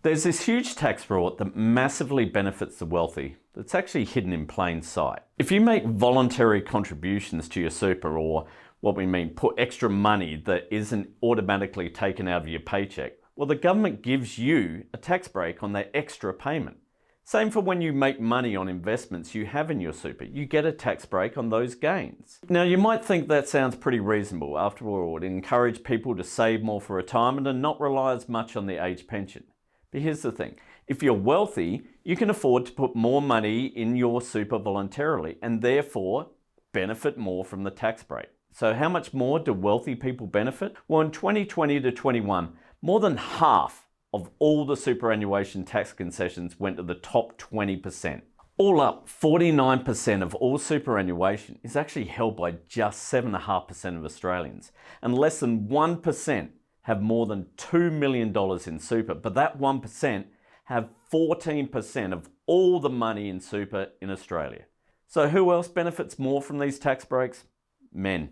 There's this huge tax rort that massively benefits the wealthy that's actually hidden in plain sight. If you make voluntary contributions to your super, or what we mean, put extra money that isn't automatically taken out of your paycheck, well, the government gives you a tax break on that extra payment. Same for when you make money on investments you have in your super. You get a tax break on those gains. Now, you might think that sounds pretty reasonable. After all, it encourages people to save more for retirement and not rely as much on the age pension. But here's the thing. If you're wealthy, you can afford to put more money in your super voluntarily and therefore benefit more from the tax break. So how much more do wealthy people benefit? Well, in 2020 to 21, more than half of all the superannuation tax concessions went to the top 20%. All up, 49% of all superannuation is actually held by just 7.5% of Australians, and less than 1% have more than $2 million in super, but that 1% have 14% of all the money in super in Australia. So who else benefits more from these tax breaks? Men.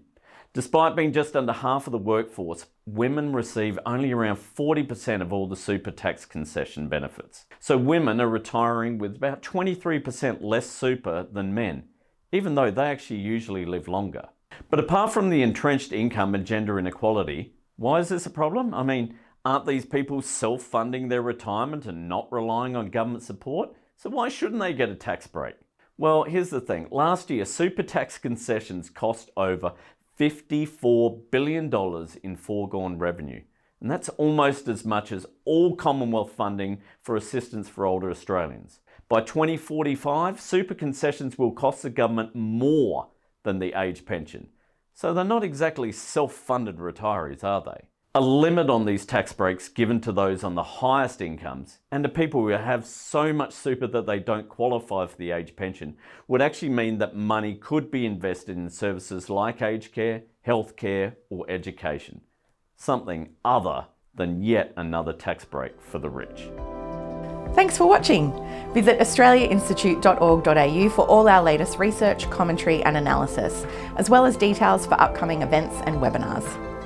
Despite being just under half of the workforce, women receive only around 40% of all the super tax concession benefits. So women are retiring with about 23% less super than men, even though they actually usually live longer. But apart from the entrenched income and gender inequality, why is this a problem? I mean, aren't these people self-funding their retirement and not relying on government support? So why shouldn't they get a tax break? Well, here's the thing. Last year, super tax concessions cost over $54 billion in foregone revenue. And that's almost as much as all Commonwealth funding for assistance for older Australians. By 2045, super concessions will cost the government more than the age pension. So they're not exactly self-funded retirees, are they? A limit on these tax breaks given to those on the highest incomes and to people who have so much super that they don't qualify for the age pension would actually mean that money could be invested in services like aged care, healthcare, or education. Something other than yet another tax break for the rich. Thanks for watching. Visit australiainstitute.org.au for all our latest research, commentary and analysis, as well as details for upcoming events and webinars.